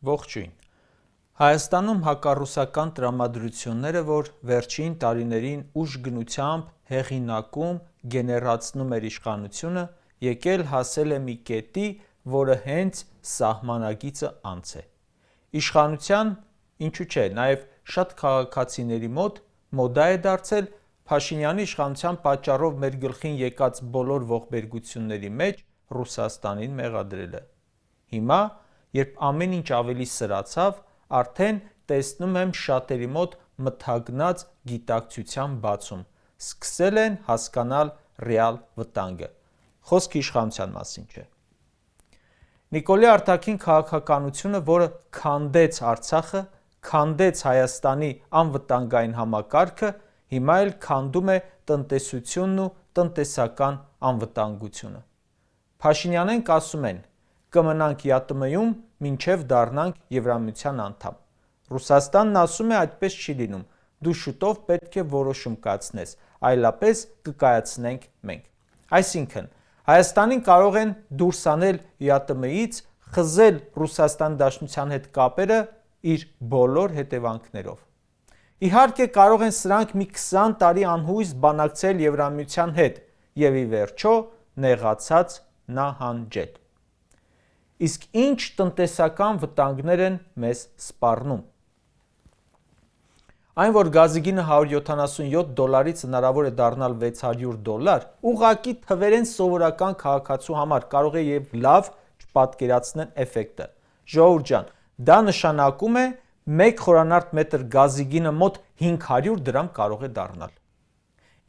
Ողջույն։ Հայաստանում հակառուսական տրամադրությունները, որ վերջին տարիներին ուժգնությամբ հեղինակում, գեներացնում էր իշխանությունը, եկել հասել է մի կետի, որը հենց սահմանագիծը անց է։ Իշխանության, ինչու չէ, նաև շատ քաղաքացիների մոտ մոդա է դարձել Փաշինյանի իշխանության պատճառով մեր գլխին եկած բոլոր ողբերգությունների մեջ Ռուսաստանին մեղադրելը։ Հիմա, երբ ամեն ինչ ավելի սրացավ, արդեն տեսնում եմ շատերի մոտ մթագնած գիտակցության բացում, սկսել են հասկանալ ռեալ վտանգը։ Խոսքը իշխանության մասին չէ։ Նիկոլի արտաքին քաղաքականությունը, որը քանդեց Արցախը, քանդեց Հայաստանի անվտանգային համակարգը, հիմա էլ քանդում է տնտեսությունն ու տնտեսական անվտանգությունը։ Փաշինյանենք ասում են. կմնանք ԵԱՏՄ-ում, մինչև դառնանք Եվրամիության անդամ։ Ռուսաստանն ասում է այդպես չի լինում, դու շուտով պետք է որոշում կայացնես, այլապես կկայացնենք մենք։ Այսինքն, Հայաստանին կարող են դուրս անել ԵԱՏՄ-ից, խզել Ռուսաստան Դաշնության հետ կապերը իր բոլոր հետևանքներով։ Իհարկե կարող են սրանք մի 20 տարի անհույս բանակցել Եվրամիության հետ և ի վերջո նեղացած նահանջել։ Իսկ ինչ տնտեսական վտանգներ են մեզ սպառնում։ Այն, որ գազի գինը $177-ից հնարավոր է դառնալ $600, ուղղակի թվեր են սովորական քաղաքացու համար, կարող է և լավ չպատկերացնեն էֆեկտը։ Ժողովուրդ ջան, դա նշանակում է 1 խորանարդ մետր գազի գինը մոտ 500 դրամ կարող է դառնալ։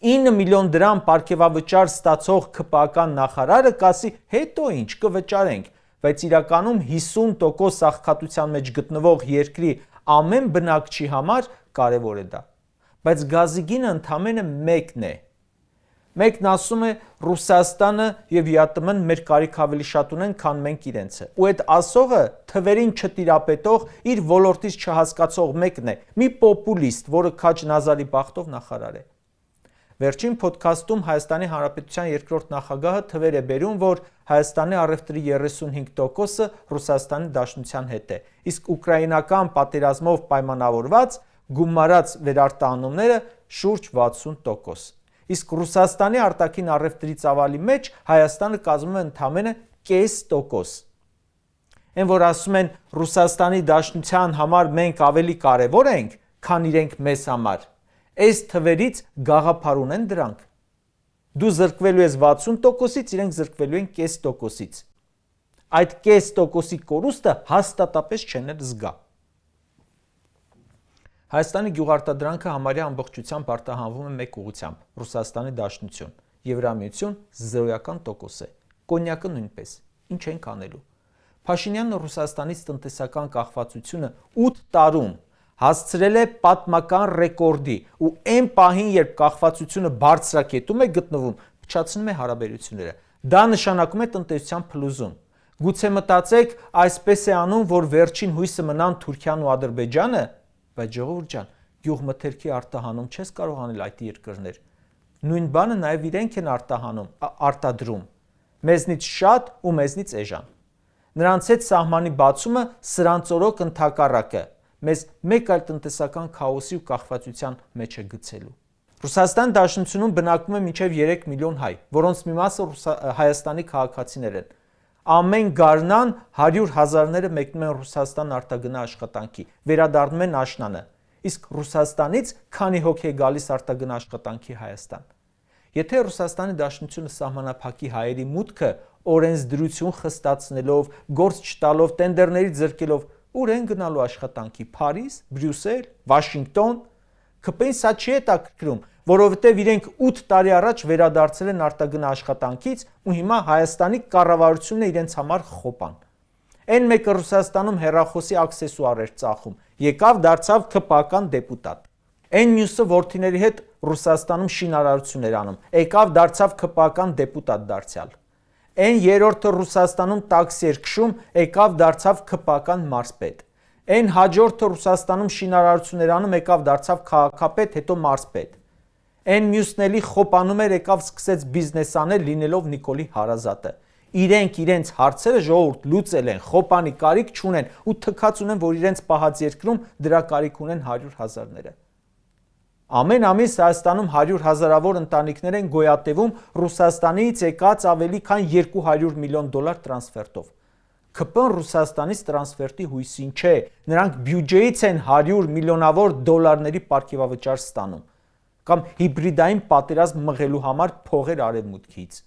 9 միլիոն դրամ պարգևավճար ստացող ՔՊԱ-ական նախարարը կասի հետո ինչ կվճարենք, բայց իրականում 50% աղքատության մեջ գտնվող երկրի ամեն բնակչի համար կարևոր է դա։ Բայց գազի գինը ընդամենը մեկն է։ Մեկն ասում է Ռուսաստանը և ԵԱՏՄ-ն մեր կարիք ավելի շատ ունեն, քան մենք իրենցը։ Ու այդ ասողը թվերին չտիրապետող, իր ոլորտից չհասկացող մեկն է, մի պոպուլիստ, որը քաջ Նազարի բախտով նախարար է։ Վերջին փոդքասթում Հայաստանի Հանրապետության երկրորդ նախագահը թվեր է բերում, որ Հայաստանի առևտրի 35%-ը Ռուսաստանի Դաշնության հետ է, իսկ ուկրաինական պատերազմով պայմանավորված գումարած վերարտահանումները շուրջ 60%։ Իսկ Ռուսաստանի արտաքին առևտրի ծավալի մեջ Հայաստանը կազմում է ընդամենը 0.5%։ Են որ ասում են Ռուսաստանի Դաշնության համար մենք ավելի կարևոր ենք, քան իրենք մեզ համար, այս թվերից գաղափար ունեն դրանք։ Դու զրկվելու ես 60%-ից, իրենք զրկվելու են 0.5%-ից։ Այդ 0.5%-ի կորուստը հաստատապես չեն էլ զգա։ Հայաստանի գյուղարտադրանքը համարյա ամբողջությամբ արտահանվում է մեկ ուղղությամբ՝ Ռուսաստանի Դաշնություն, Եվրամիություն 0% է, կոնյակը նույնպես, ինչ ենք անելու։ Փաշինյանը Ռուսաստանից տնտեսական կախվածությունը 8 տարում հասցրել է պատմական ռեկորդի ու այն պահին, երբ կախվածությունը բարձրակետում է գտնվում, փչացնում է հարաբերությունները։ Դա նշանակում է տնտեսության փլուզում։ Գուցե մտածեք, այսպես է անում, որ վերջին հույսը մնան Թուրքիան ու Ադրբեջանը, բայց ժողովուրդ ջան, գյուղմթերքի արտահանում չես կարող անել այդ երկրներ։ Նույն բանը նաև իրենք են արտադրում։ Մեզնից շատ ու մեզնից էժան։ Նրանց հետ սահմանի բացումը սրանցորոք ընդհակառակը մեզ մեկ այլ տնտեսական քաոսի ու կախվածության մեջ է գցելու։ Ռուսաստան Դաշնությունում բնակվում է մինչև 3 միլիոն հայ, որոնց մի մասը Հայաստանի քաղաքացիներ են։ Ամեն գարնան 100,000-ները մեկնում են Ռուսաստան արտագնա աշխատանքի, վերադառնում են աշնանը, իսկ Ռուսաստանից քանի հոգի է գալիս արտագնա աշխատանքի Հայաստան։ Եթե Ռուսաստանի Դաշնությունը սահմանափակի հայերի մուտքը օրենսդրություն խստացնելով, գործ չտալով, տենդերներից զրկելով, ուր են գնալու աշխատանքի՝ Փարիզ, Բրյուսել, Վաշինգտոն։ ՔՊ-ին սա չի հետաքրքրում, որովհետև իրենք 8 տարի առաջ վերադարձել են արտագնա աշխատանքից ու հիմա Հայաստանի կառավարությունն է իրենց համար խոպան։ Այն մեկը Ռուսաստանում հեռախոսի աքսեսուար էր ծախում, եկավ դարձավ ՔՊԱ-ական դեպուտատ։ Այն մյուսը որդիների հետ Ռուսաստանում շինարարություն էր անում, եկավ դարձավ ՔՊԱ-ական դեպուտատ դարձյալ։ Այն երրորդը Ռուսաստանում տաքսի էր քշում, եկավ դարձավ ՔՊԱ-ական մարզպետ։ Այն հաջորդը Ռուսաստանում շինարարություն էր անում, եկավ դարձավ քաղաքապետ, հետո մարզպետ։ Այն մյուսն էլի խոպանում էր, եկավ սկսեց բիզնես անել, լինելով Նիկոլի հարազատը։ իրենք իրենց հարցերը ժողովուրդ լուծել են, խոպանի կարիք չունեն ու թքած ունեն, որ իրենց պահած երկրում դրա կարիք ունեն 100,000-ները։ Ամեն ամիս Հայաստանում 100,000-ավոր ընտանիքներ են գոյատևում Ռուսաստանից եկած ավելի քան $200 միլիոն տրանսֆերտով։ ԿՊ-ն Ռուսաստանից տրանսֆերտի հույսին չէ, նրանք բյուջեից են 100 միլիոնավոր դոլարների պարգևավճար ստանում, կամ հիբրիդային պատերազմ մղելու համար փողեր արևմուտքից։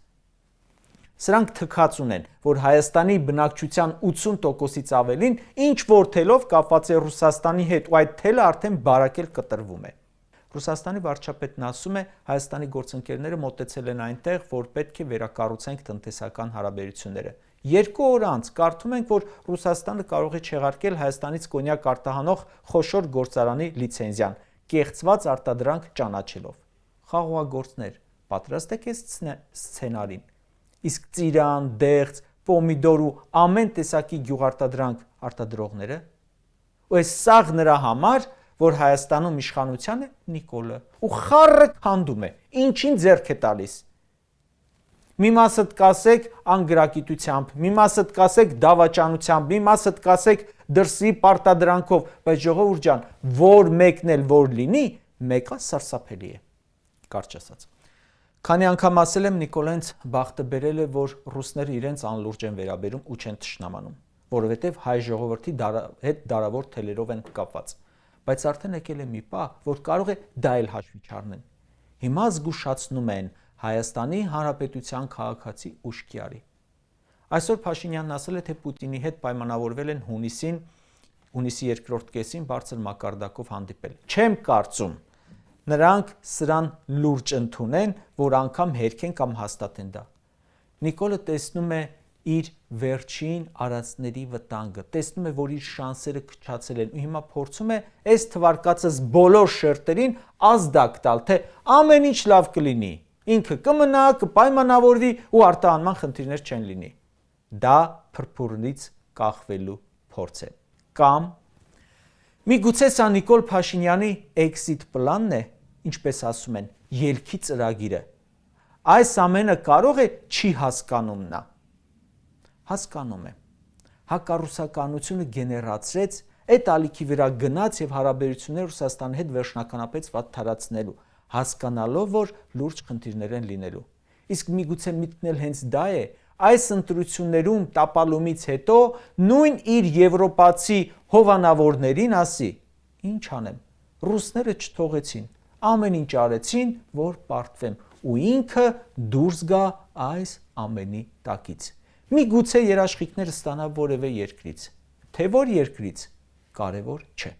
Սրանք թքած ունեն, որ Հայաստանի բնակչության 80%-ից ավելին ինչ որ թելով կապված է Ռուսաստանի հետ, ու այդ թելը արդեն բարակել կտրվում է։ Ռուսաստանի վարչապետն ասում է, Հայաստանի գործընկերները մոտեցել են այնտեղ, որ պետք է վերակառուցենք տնտեսական հարաբերությունները։ 2 օր անց կարդում ենք, որ Ռուսաստանը կարող է չեղարկել Հայաստանից կոնյակ արտահանող խոշոր գործարանի լիցենզիան, կեղծված արտադրանք ճանաչելով։ Խաղողագործներ, պատրաստ եք այս սցենարին։ Իսկ ծիրան, դեղց, պոմիդոր ու ամեն տեսակի գյուղարտադրանք արտադրողները։ Ու այս սաղ նրա համար, որ Հայաստանում իշխանության է Նիկոլը, ու խառը քանդում է, ինչին ձեռք է տալիս։ Մի մասը կասեք անգրագիտությամբ, մի մասը կասեք դավաճանությամբ, մի մասը կասեք դրսի պարտադրանքով, բայց ժողովուրդ ջան, որ մեկն էլ որ լինի, մեկը սարսափելի է, կարճ ասած։ Քանի անգամ ասել եմ, Նիկոլենց բախտը բերել է, որ ռուսները իրենց անլուրջ են վերաբերում ու չեն թշնամանում, որովհետև հայ ժողովրդի հետ դարավոր թելերով են կապված, բայց արդեն եկել է մի պահ, որ կարող է դա էլ հաշվի չառնեն։ Հիմա զգուշացնում են Հայաստանի Հանրապետության քաղաքացի ուշքյարի։ Այսօր Փաշինյանն ասել է, թե Պուտինի հետ պայմանավորվել են հունիսի 2-րդ կեսին բարձր մակարդակով հանդիպել։ Չեմ կարծում, նրանք սրան լուրջ ընդունեն, որ անգամ հերքեն կամ հաստատեն դա։ Նիկոլը տեսնում է իր վերջին արածների վտանգը, տեսնում է, որ իր շանսերը քչացել են ու հիմա փորձում է այս թվարկածս բոլոր շերտերին ազդակ տալ, թե ամեն ինչ լավ կլինի։ Ինքը կմնա, կպայմանավորվի ու արտահանման խնդիրներ չեն լինի։ Դա փրփուրից կախվելու փորձ է։ Կամ միգուցե սա Նիկոլ Փաշինյանի exit պլանն է, ինչպես ասում են, ելքի ծրագիրը։ Այս ամենը կարող է չի հասկանում նա։ Հասկանում է։ Հակառուսականությունը գեներացրեց, այդ ալիքի վրա գնաց եւ հարաբերությունները Ռուսաստանի հետ վերջնականապես վատթարացնելու, հասկանալով, որ լուրջ խնդիրներ են լինելու։ Իսկ միգուցե միտքն էլ հենց դա է, այս ընտրություններում տապալումից հետո նույն իր եվրոպացի հովանավորներին ասի. ինչ անեմ, ռուսները չթողեցին, ամեն ինչ արեցին, որ պարտվեմ, ու ինքը դուրս գա այս ամենի տակից։ Միգուցե երաշխիքներ ստանա որևէ երկրից, թե որ երկրից, կարևոր չէ։